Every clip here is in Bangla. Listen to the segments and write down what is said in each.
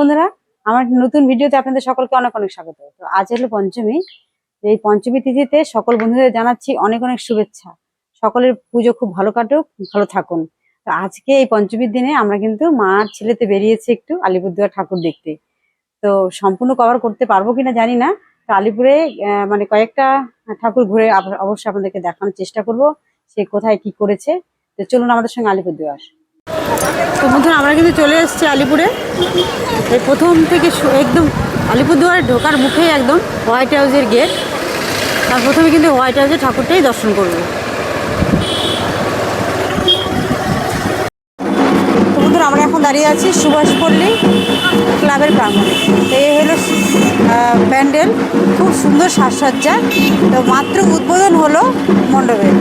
বন্ধুরা, আমার নতুন ভিডিওতে আপনাদের সকলকে অনেক অনেক স্বাগত। তো আজ হলো পঞ্চমী। এই পঞ্চমী তিথিতে সকল বন্ধুদের জানাচ্ছি অনেক অনেক শুভেচ্ছা। সকলের পুজো খুব ভালো কাটুক, ভালো থাকুন। তো আজকে এই পঞ্চমীর দিনে আমরা কিন্তু মার ছেলেতে বেরিয়েছি একটু আলিপুরদুয়ার ঠাকুর দেখতে। তো সম্পূর্ণ কভার করতে পারবো কিনা জানি না। তো আলিপুরে মানে কয়েকটা ঠাকুর ঘুরে অবশ্যই আপনাদেরকে দেখানোর চেষ্টা করব সে কোথায় কি করেছে। তো চলুন আমাদের সঙ্গে আলিপুরদুয়ার। তো বন্ধুরা, আমরা কিন্তু চলে এসেছি আলিপুরে। এই প্রথম থেকে একদম আলিপুরদুয়ারে ঢোকার মুখেই একদম হোয়াইট হাউসের গেট। তার প্রথমে কিন্তু হোয়াইট হাউসের ঠাকুরটাই দর্শন করব। তো বন্ধুরা, আমরা এখন দাঁড়িয়ে আছি সুভাষপল্লী ক্লাবের প্রাঙ্গণে। তো এই হলো প্যান্ডেল, খুব সুন্দর সাজসজ্জা। তো মাত্র উদ্বোধন হলো মণ্ডপের।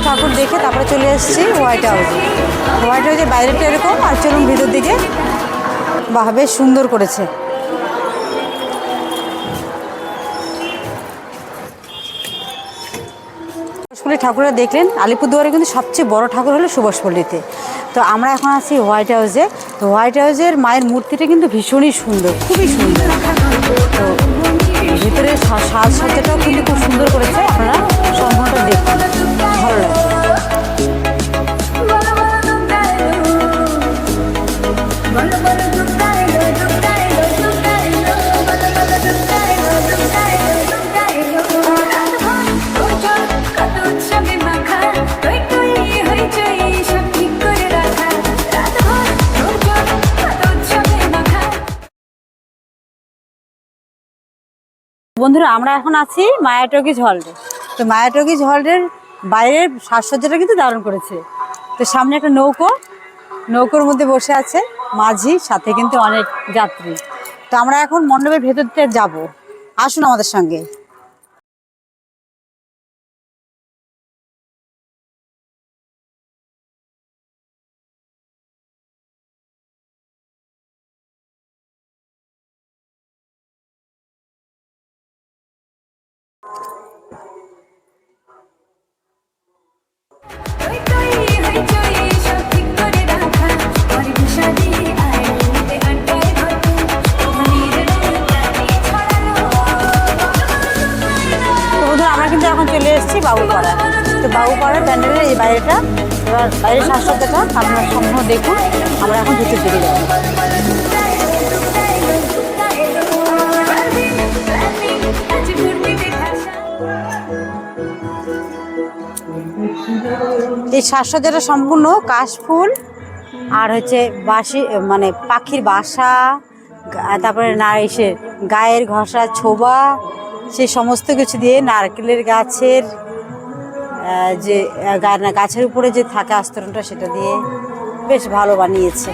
ঠাকুর দেখে তারপরে চলে এসেছি হোয়াইট হাউসে। হোয়াইট হাউসের বাইরেটা এরকম, আর চলুন ভিতর দিকে। বাহ, বেশ সুন্দর করেছে। সুভাষপল্লী ঠাকুররা দেখলেন, আলিপুরদুয়ারে কিন্তু সবচেয়ে বড় ঠাকুর হলো সুভাষপল্লীতে। তো আমরা এখন আছি হোয়াইট হাউসে। তো হোয়াইট হাউসের মায়ের মূর্তিটা কিন্তু ভীষণই সুন্দর, খুবই সুন্দর। তো ভিতরে সাজসজ্জাটাও কিন্তু খুব সুন্দর করেছে। আপনারা সম্পূর্ণটা দেখুন, ভালো লাগে। বন্ধুরা, আমরা এখন আছি মায়া টকিজ হলে। তো মায়া টকিজ হলের বাইরের সাজসজ্জাটা কিন্তু দারুণ করেছে। তো সামনে একটা নৌকোর মধ্যে বসে আছে মাঝি, সাথে কিন্তু অনেক যাত্রী। তো আমরা এখন মণ্ডপের ভেতরটা যাব, আসুন আমাদের সঙ্গে। এখন চলে এসেছি বাবুপাড়া। তো বাবুপাড়ার প্যান্ডেলের এই বাইরেটা, এবার বাইরের সাজসজ্জাটা আপনারা সম্পূর্ণ দেখুন। আমরা এখন ভিতর দিকে যাব। এই সাজসজ্জাটা সম্পূর্ণ কাশফুল আর হচ্ছে বাঁশি, মানে পাখির বাসা, তারপরে নারিশের গায়ের ঘষা ছোবা, সেই সমস্ত কিছু দিয়ে, নারকেলের গাছের যে গাছের উপরে যে থাকা আস্তরণটা সেটা দিয়ে বেশ ভালো বানিয়েছে।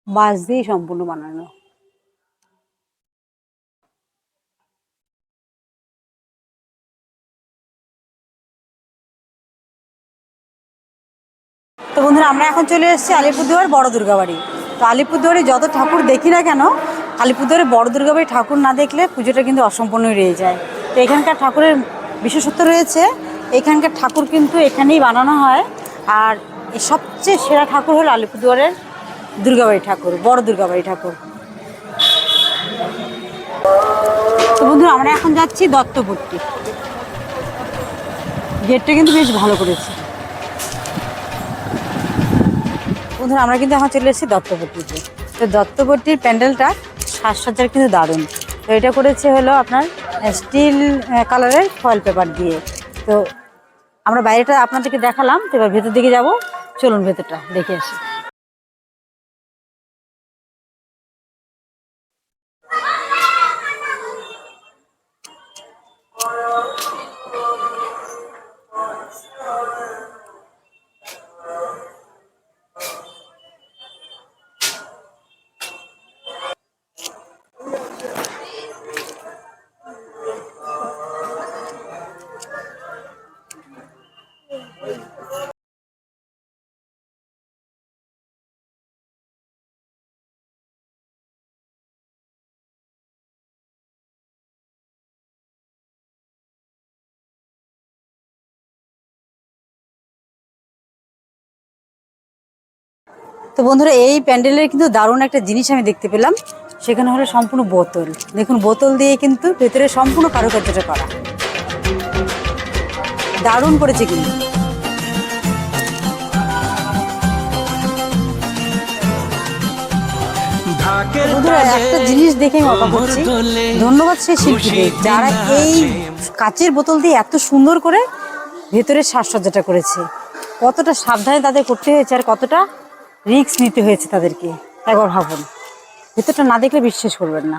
বাঁশ দিয়ে সম্পূর্ণ বানানো। তো বন্ধুরা, আমরা এখন চলে এসেছি আলিপুরদুয়ার বড় দুর্গাবাড়ি। তো আলিপুরদুয়ারে যত ঠাকুর দেখি না কেন, আলিপুরদুয়ারে বড় দুর্গাবাড়ি ঠাকুর না দেখলে পুজোটা কিন্তু অসম্পূর্ণই রয়ে যায়। তো এখানকার ঠাকুরের বিশেষত্ব রয়েছে। এখানকার ঠাকুর কিন্তু এখানেই বানানো হয়। আর সবচেয়ে সেরা ঠাকুর হলো আলিপুরদুয়ারের দুর্গাবাড়ি ঠাকুর, বড় দুর্গাবাড়ি ঠাকুর। তো বন্ধুরা আমরা এখন যাচ্ছি দত্তপট্টি। গেটটা কিন্তু বেশ ভালো করেছে। বন্ধুরা আমরা কিন্তু এখন চলে এসেছি দত্তপট্টিতে। তো দত্তপট্টির প্যান্ডেলটা সাজসজ্জার কিন্তু দারুণ। তো এটা করেছে হলো আপনার স্টিল কালারের ফয়েল পেপার দিয়ে। তো আমরা বাইরেটা আপনাদেরকে দেখালাম, তো এবার ভেতর দিকে যাব, চলুন ভেতরটা দেখে আসি। তো বন্ধুরা এই প্যান্ডেলের কিন্তু দারুণ একটা জিনিস আমি দেখতে পেলাম, সেখানে হলো সম্পূর্ণ বোতল। দেখুন বোতল দিয়ে কিন্তু ভেতরে সম্পূর্ণ কারুকার্যটা করা, দারুণ করেছে কিন্তু। বন্ধুরা একটা জিনিস দেখে আমি অবাক হচ্ছি, ধন্যবাদ সেই শিল্পীদের যারা এই কাচের বোতল দিয়ে এত সুন্দর করে ভেতরের সাজসজ্জাটা করেছে। কতটা সাবধানে তাদের করতে হয়েছে আর কতটা রিস্ক নিতে হয়েছে তাদেরকে, একবার ভাবুন। ভেতরটা না দেখলে বিশ্বাস করবেন না।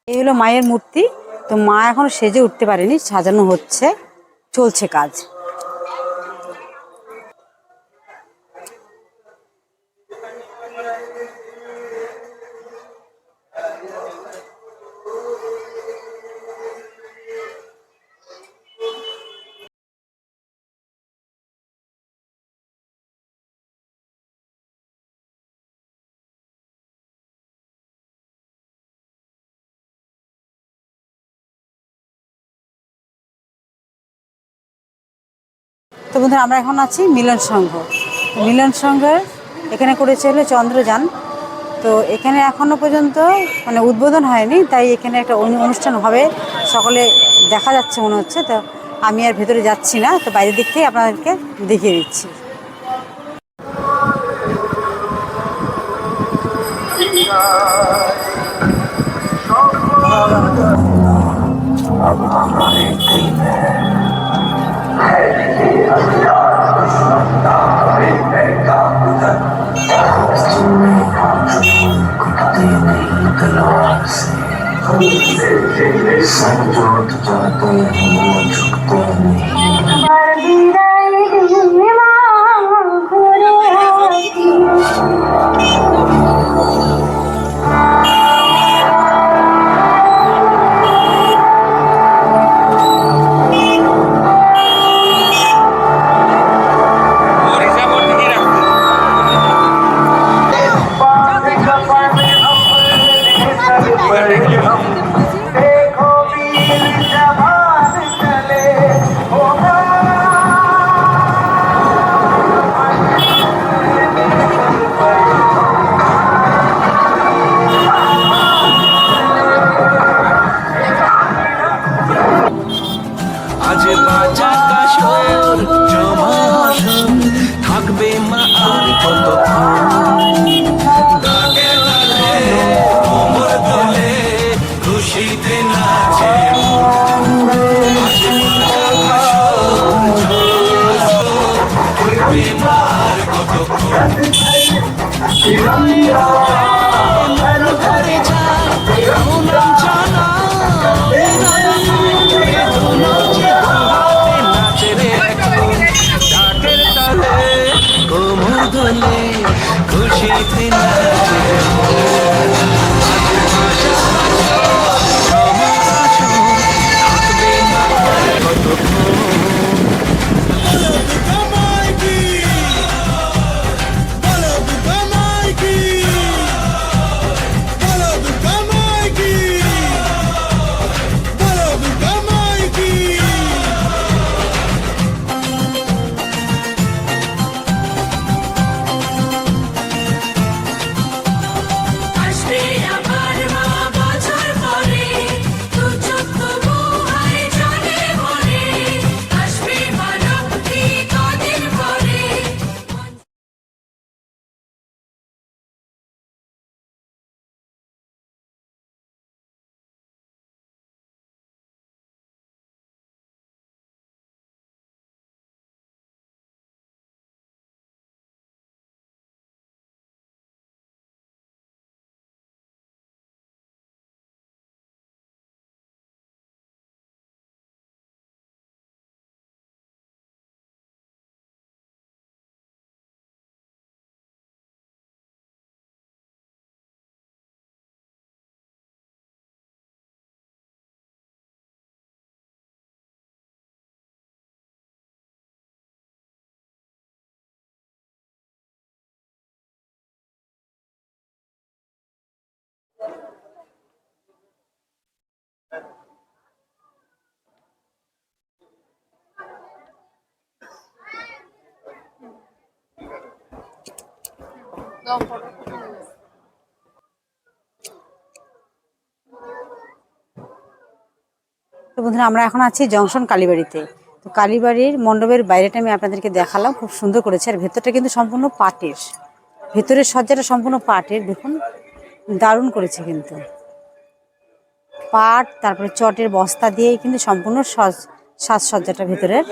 এই হলো মায়ের মূর্তি। তো মা এখনো সেজে উঠতে পারেনি, সাজানো হচ্ছে, চলছে কাজ। তো বন্ধুরা আমরা এখন আছি মিলন সংঘ। মিলন সংঘের এখানে করেছে হলো চন্দ্রযান। তো এখানে এখনো পর্যন্ত মানে উদ্বোধন হয়নি, তাই এখানে একটা অনুষ্ঠান হবে, সকলে দেখা যাচ্ছে মনে হচ্ছে। তো আমি আর ভেতরে যাচ্ছি না, তো বাইরের দিক থেকে আপনাদেরকে দেখিয়ে দিচ্ছি। संजोत जाते हैं वो झुकते नहीं। তো বন্ধুরা আমরা এখন আছি জংশন কালীবাড়িতে। তো কালীবাড়ির মণ্ডপের বাইরেটা আমি আপনাদেরকে দেখালাম, খুব সুন্দর করেছে। আর ভেতরটা কিন্তু সম্পূর্ণ পাটের, ভেতরের সজ্জাটা সম্পূর্ণ পাটের। দেখুন দারুণ করেছে কিন্তু, পাট তারপরে চটের বস্তা দিয়েই কিন্তু সম্পূর্ণ সাজসজ্জাটা ভেতরের।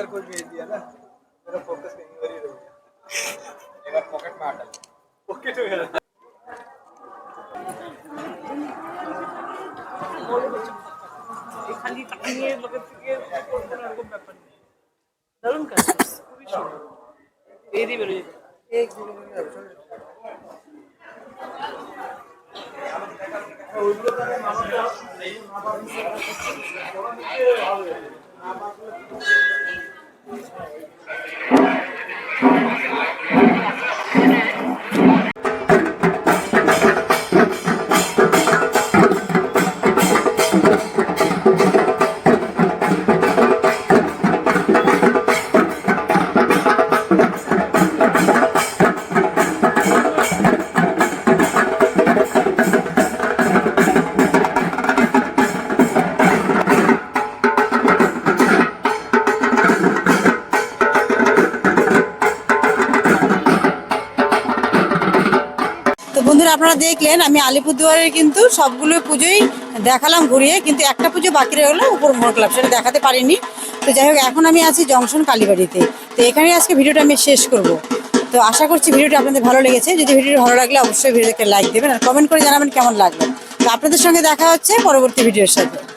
তো বন্ধুরা আপনারা দেখলেন আমি আলিপুরদুয়ারের কিন্তু সবগুলো পুজোই দেখালাম ঘুরিয়ে, কিন্তু একটা পুজো বাকি রয়ে গেলো উপর মোড় ক্লাব, সেটা দেখাতে পারিনি। তো যাই হোক এখন আমি আছি জংশন কালীবাড়িতে। তো এখানেই আজকে ভিডিওটা আমি শেষ করব। তো আশা করছি ভিডিওটা আপনাদের ভালো লেগেছে। যদি ভিডিওটি ভালো লাগলে অবশ্যই ভিডিওকে লাইক দেবেন আর কমেন্ট করে জানাবেন কেমন লাগলো। তো আপনাদের সঙ্গে দেখা হচ্ছে পরবর্তী ভিডিওর সাথে।